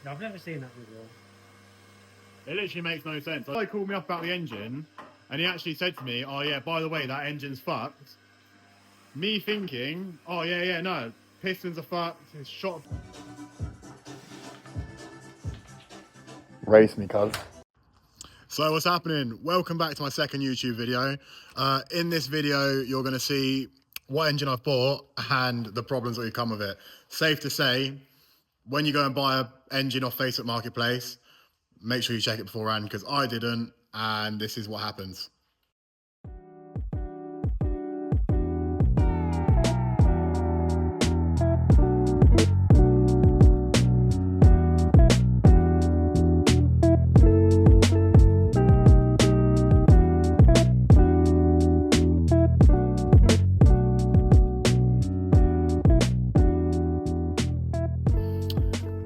I've never seen that before. It literally makes no sense. He called me up about the engine, and he actually said to me, "Oh yeah, by the way, that engine's fucked." Me thinking, "Oh yeah, no, pistons are fucked. It's shot." Race me, cuz. So what's happening? Welcome back to my second YouTube video. In this video, you're going to see what engine I've bought and the problems that come with it. Safe to say, when you go and buy an engine off Facebook Marketplace, make sure you check it beforehand, because I didn't, and this is what happens.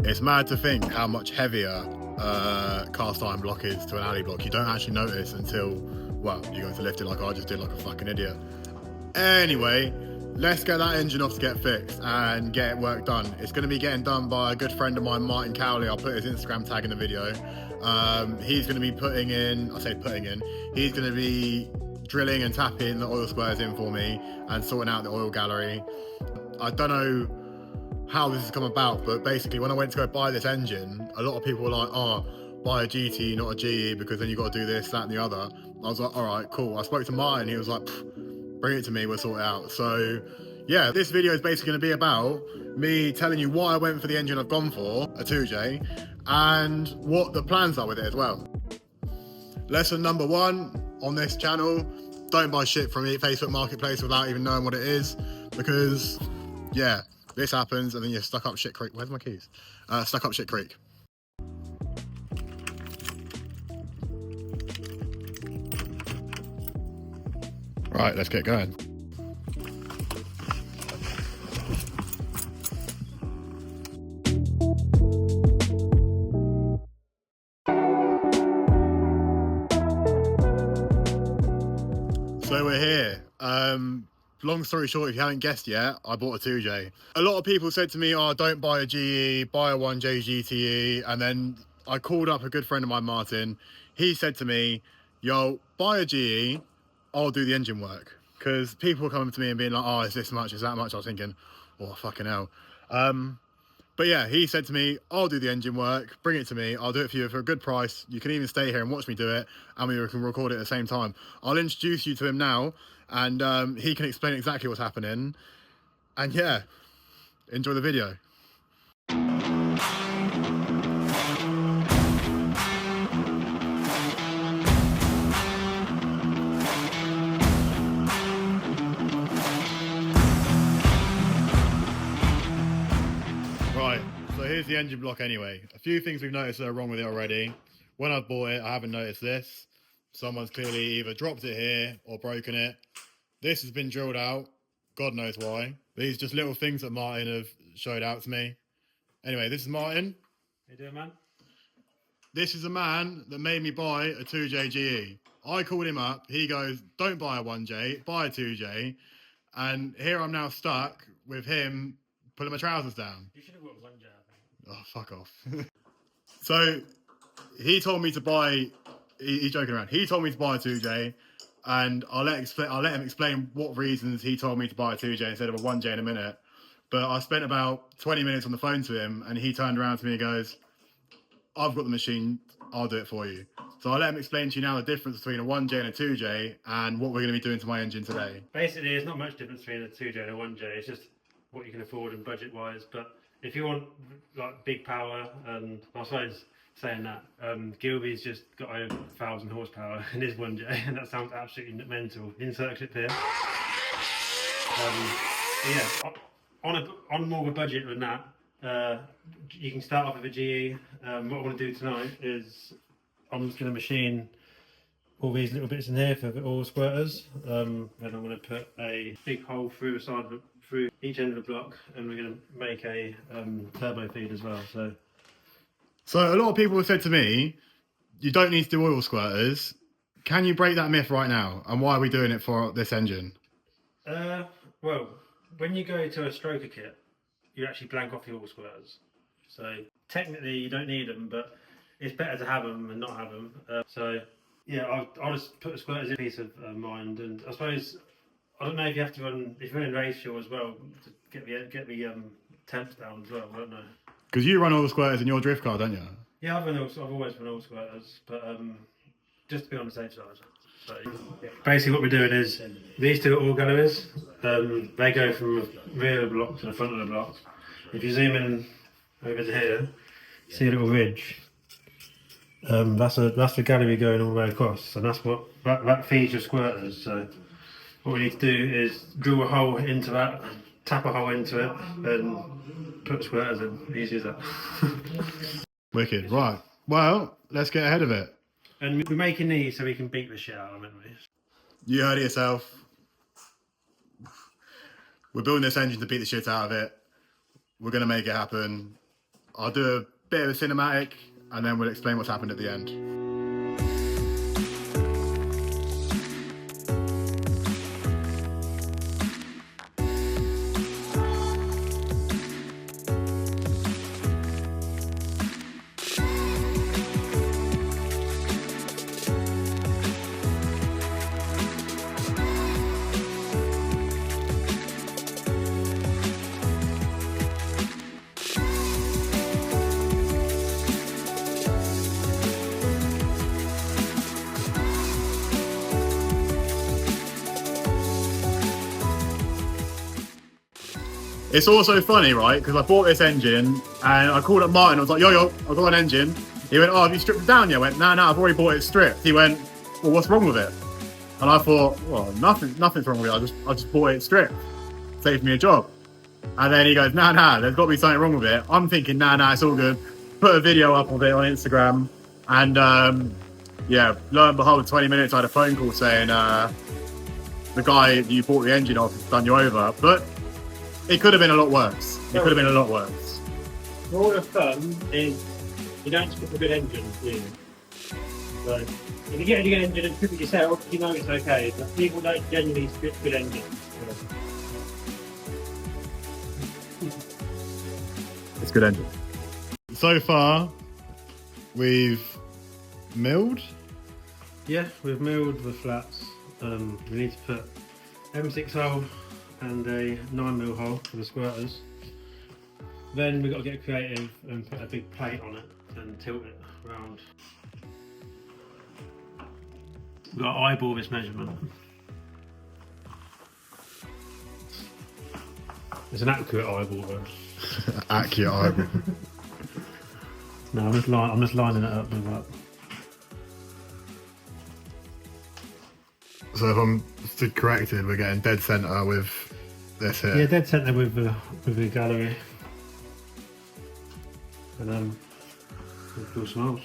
It's mad to think how much heavier cast iron block is to an alley block. You don't actually notice until, well, you go to lift it like I just did, like a fucking idiot. Anyway, let's get that engine off to get fixed and get work done. It's going to be getting done by a good friend of mine, Martin Cowley. I'll put his Instagram tag in the video. He's going to be he's going to be drilling and tapping the oil squares in for me and sorting out the oil gallery. I don't know how this has come about, but basically when I went to go buy this engine, a lot of people were like, "Oh, buy a GT, not a GE, because then you got to do this, that and the other." I was like, all right, cool. I spoke to Martin, he was like, "Bring it to me, we'll sort it out." So yeah, this video is basically going to be about me telling you why I went for the engine I've gone for, a 2J, and what the plans are with it as well. Lesson number one on this channel: don't buy shit from Facebook Marketplace without even knowing what it is, because yeah, this happens and then you're stuck up shit creek. Where's my keys? Stuck up shit creek. Right, let's get going. So we're here. Long story short, if you haven't guessed yet, I bought a 2J. A lot of people said to me, "Oh, don't buy a GE, buy a 1J GTE." And then I called up a good friend of mine, Martin. He said to me, "Yo, buy a GE, I'll do the engine work." Because people were coming to me and being like, "Oh, is this much, is that much?" I was thinking, "Oh, fucking hell." But yeah, he said to me, "I'll do the engine work, bring it to me, I'll do it for you for a good price. You can even stay here and watch me do it, and we can record it at the same time." I'll introduce you to him now, and he can explain exactly what's happening. And yeah, enjoy the video. Right, so here's the engine block anyway. A few things we've noticed that are wrong with it already. When I bought it, I haven't noticed this. Someone's clearly either dropped it here or broken it. This has been drilled out. God knows why. These just little things that Martin have showed out to me. Anyway, this is Martin. How you doing, man? This is a man that made me buy a 2J GE. I called him up. He goes, "Don't buy a 1J, buy a 2J." And here I'm now stuck with him pulling my trousers down. You should have got one jet, I think. Oh, fuck off. So he told me to buy, he's joking around. He told me to buy a 2J, and I'll let him explain what reasons he told me to buy a 2J instead of a 1J in a minute. But I spent about 20 minutes on the phone to him, and he turned around to me and goes, "I've got the machine, I'll do it for you." So I'll let him explain to you now the difference between a 1J and a 2J and what we're going to be doing to my engine today. Basically, there's not much difference between a 2J and a 1J. It's just what you can afford and budget-wise. But if you want like big power, and I suppose saying that, Gilby's just got over 1,000 horsepower in his 1J, and that sounds absolutely mental. Insert clip here. Yeah, on more of a budget than that, you can start off with a GE. What I want to do tonight is I'm just going to machine all these little bits in here for the oil squirters, and I'm going to put a big hole through the side of through each end of the block, and we're going to make a turbo feed as well. So a lot of people have said to me, "You don't need to do oil squirters." Can you break that myth right now? And why are we doing it for this engine? Well, when you go to a stroker kit, you actually blank off the oil squirters. So technically you don't need them, but it's better to have them and not have them. So yeah, I'll just put the squirters in peace of mind. And I suppose, I don't know if you have to run, if you're in ratio as well, to get the temps down as well. I don't know. Because you run all the squirters in your drift car, don't you? Yeah, I've always run all squirters, but just to be on the safe side. So basically, what we're doing is these two are all galleries. They go from the rear of the block to the front of the block. If you zoom in over to here, see a little ridge. That's the gallery going all the way across, and that's what that feeds your squirters. So what we need to do is drill a hole into that, tap a hole into it, and put squirters in. Easy as that. Wicked. Right. Well, let's get ahead of it. And we're making these so we can beat the shit out of them, aren't we? You heard it yourself. We're building this engine to beat the shit out of it. We're going to make it happen. I'll do a bit of a cinematic and then we'll explain what's happened at the end. It's also funny, right? Because I bought this engine and I called up Martin. I was like, yo, I've got an engine. He went, oh, have you stripped it down yet? I went, no, I've already bought it stripped. He went, well, what's wrong with it? And I thought, well, nothing's wrong with it. I just bought it stripped. Saved me a job. And then he goes, nah, there's got to be something wrong with it. I'm thinking, nah, it's all good. Put a video up of it on Instagram. And yeah, lo and behold, 20 minutes, I had a phone call saying the guy you bought the engine off has done you over. But it could have been a lot worse. The rule of thumb is you don't strip a good engine, do you? So if you get a good engine and strip it yourself, you know it's okay. But people don't generally strip good engines. It's a good engine. So far, we've milled. Yeah, we've milled the flats. We need to put M6 hole and a 9mm hole for the squirters. Then we've got to get creative and put a big plate on it and tilt it around. We've got to eyeball this measurement. It's an accurate eyeball though. Accurate eyeball. No, I'm just lining it up with that. So if I'm stood corrected, we're getting dead centre with this here. Yeah, dead centre with the gallery. And we'll do some else.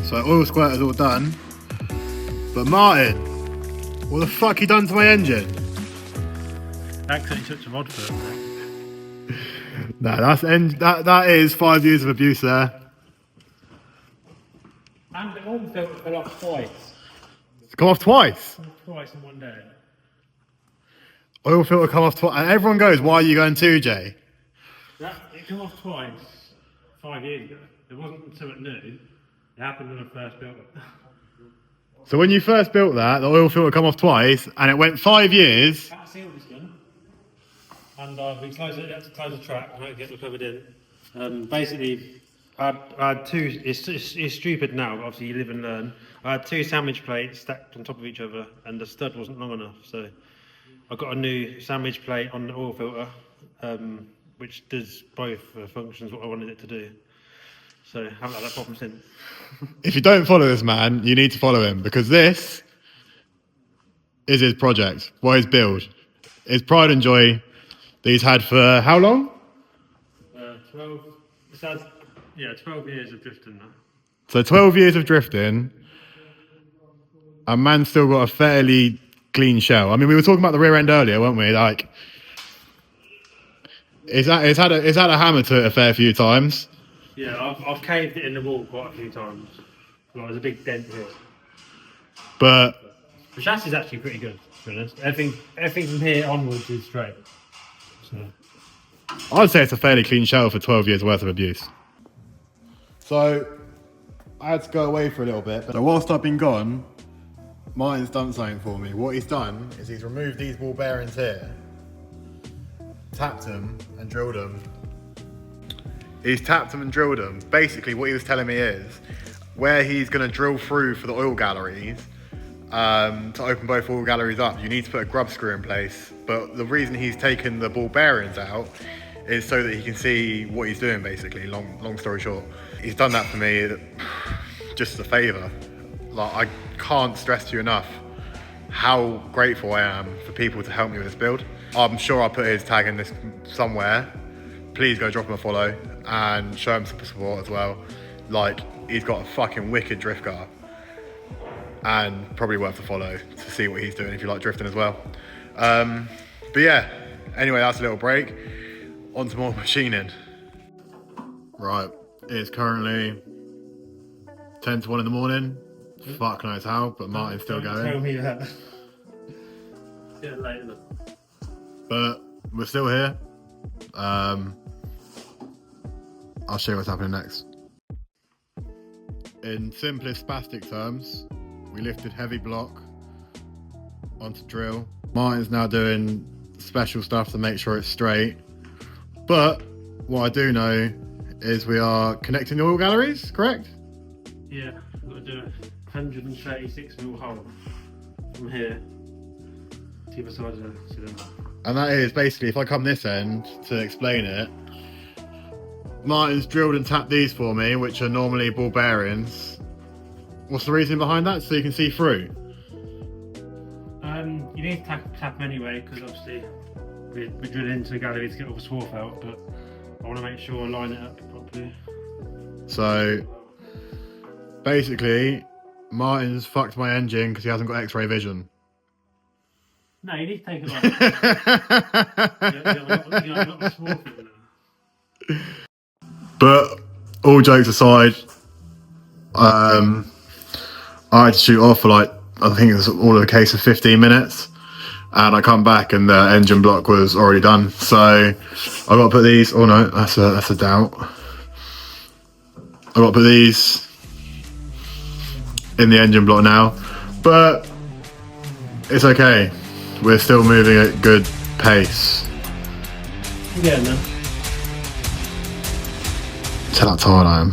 So oil squirter's all done. But Martin, what the fuck you done to my engine? Accidentally touched a rod foot. No, that is 5 years of abuse there. And the oil filter fell off twice. It's come off twice. Twice in one day. Oil filter come off twice, and everyone goes, "Why are you going 2J?" It came off twice 5 years ago. It wasn't something new. It happened when I first built it. So when you first built that, the oil filter come off twice, and it went 5 years. That seal was done, and we had to close the track and get it covered in. Basically, I had two. It's stupid now, but obviously you live and learn. I had two sandwich plates stacked on top of each other, and the stud wasn't long enough, so I got a new sandwich plate on the oil filter, which does both functions what I wanted it to do. So I haven't had that problem since. If you don't follow this man, you need to follow him, because this is his project, what his build. His pride and joy that he's had for how long? 12. This has Yeah, 12 years of drifting now. So 12 years of drifting, and man's still got a fairly clean shell. I mean, we were talking about the rear end earlier, weren't we? Like, it's had a hammer to it a fair few times. Yeah, I've caved it in the wall quite a few times. Like, there's a big dent here. But The chassis is actually pretty good, to be honest. Everything from here onwards is straight. So. I'd say it's a fairly clean shell for 12 years worth of abuse. So I had to go away for a little bit. So whilst I've been gone, Martin's done something for me. What he's done is he's removed these ball bearings here, tapped them and drilled them. He's tapped them and drilled them. Basically what he was telling me is where he's going to drill through for the oil galleries, to open both oil galleries up, you need to put a grub screw in place. But the reason he's taken the ball bearings out is so that he can see what he's doing, basically. Long story short, he's done that for me just as a favour. Like, I can't stress to you enough how grateful I am for people to help me with this build. I'm sure I'll put his tag in this somewhere. Please go drop him a follow and show him some support as well. Like, he's got a fucking wicked drift car, and probably worth a follow to see what he's doing if you like drifting as well. But yeah, anyway, that's a little break. On to more machining. Right, it's currently 10 to 1 in the morning. Fuck knows how, but Martin's still Don't going. Tell me that. Get it later. But we're still here. I'll show you what's happening next. In simplest spastic terms, we lifted heavy block onto drill. Martin's now doing special stuff to make sure it's straight. But what I do know is we are connecting the oil galleries, correct? Yeah, I've got to do a 136mm hole from here to the other side of the cylinder. And that is basically, if I come this end to explain it, Martin's drilled and tapped these for me, which are normally ball bearings. What's the reason behind that? So you can see through? You need to tap them anyway, because obviously we're drilling into the gallery to get all the swarf out, but I want to make sure I line it up properly. So basically, Martin's fucked my engine because he hasn't got X-ray vision. No, you need to take it off. You got a lot of swarf in there. But all jokes aside, I had to shoot off for like, I think it was all of a case of 15 minutes, and I come back and the engine block was already done. So I got to put these. Oh no, that's a doubt. I got to put these in the engine block now, but it's okay. We're still moving at good pace. Yeah, no. Tell how tired I am.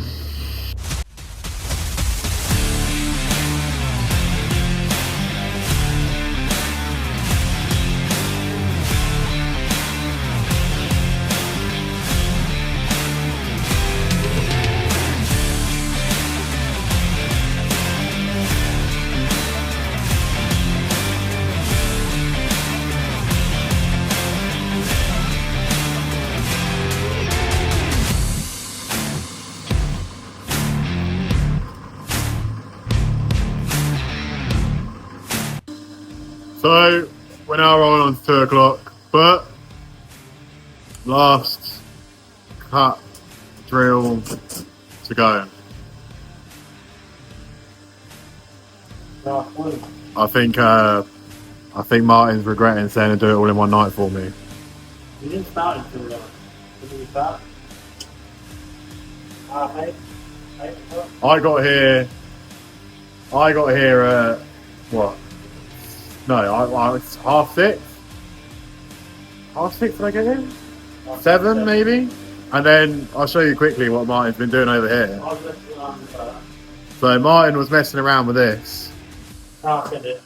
So we're now rolling on to 2 o'clock, but last cut drill to go. I think Martin's regretting saying to do it all in one night for me. You didn't start until when did we start? 8:30? 8 o'clock? I got here at what? No, it's 6:30. 6:30 did I get in? 7 maybe? And then I'll show you quickly what Martin's been doing over here. I was looking around with that. So Martin was messing around with this, I said it.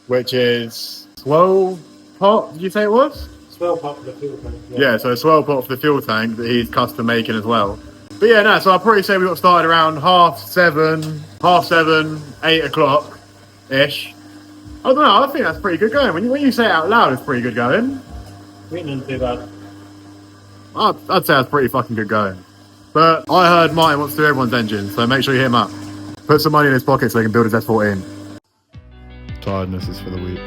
which is swirl pot, did you say it was? Swell pop for the fuel tank. Yeah, so a swirl pot for the fuel tank that he's custom making as well. But yeah, no, so I'll probably say we got started around 7:30, 8 o'clock-ish. I don't know, I think that's pretty good going. When you say it out loud, it's pretty good going. We didn't do bad. I'd say that's pretty fucking good going. But I heard Martin wants to do everyone's engine, so make sure you hit him up. Put some money in his pocket so he can build his S14. Tiredness is for the weak.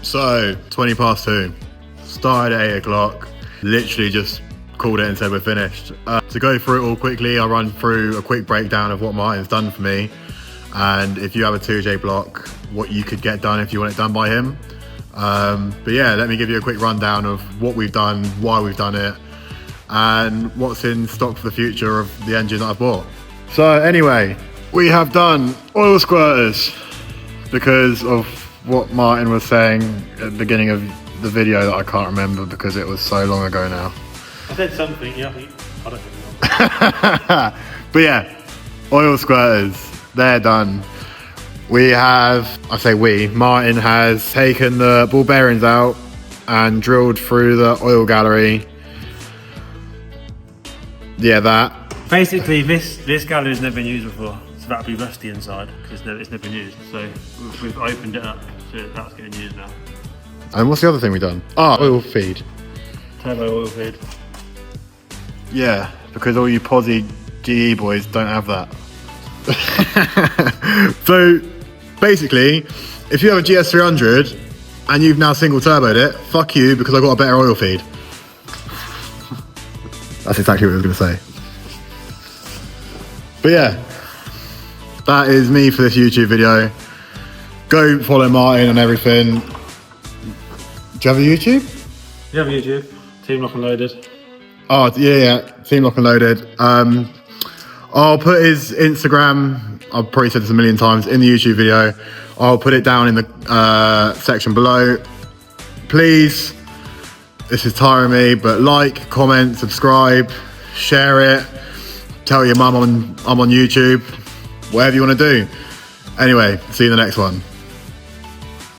So, 20 past 2. Started at 8 o'clock. Literally just called it and said we're finished. To go through it all quickly, I'll run through a quick breakdown of what Martin's done for me. And if you have a 2J block, what you could get done if you want it done by him. But yeah, let me give you a quick rundown of what we've done, why we've done it, and what's in stock for the future of the engine that I've bought. So anyway, we have done oil squirters because of what Martin was saying at the beginning of the video that I can't remember because it was so long ago now. I said something, yeah, I don't think. But yeah, oil squirters, they're done. We have, I say we, Martin has taken the ball bearings out and drilled through the oil gallery. Yeah, that. Basically, this gallery has never been used before, so that'll be rusty inside because it's never been used. So we've opened it up, so that's getting used now. And what's the other thing we've done? Ah, oil feed. Turbo oil feed. Yeah, because all you posy GE boys don't have that. So basically, if you have a GS300 and you've now single turboed it, fuck you because I got a better oil feed. That's exactly what I was going to say. But yeah, that is me for this YouTube video. Go follow Martin and everything. Do you have a YouTube? You have a YouTube? Team Lock and Loaded. Oh, yeah, Team Lock and Loaded. I'll put his Instagram, I've probably said this a million times, in the YouTube video. I'll put it down in the section below. Please, this is tiring me, but like, comment, subscribe, share it, tell your mum I'm on YouTube, whatever you want to do. Anyway, see you in the next one.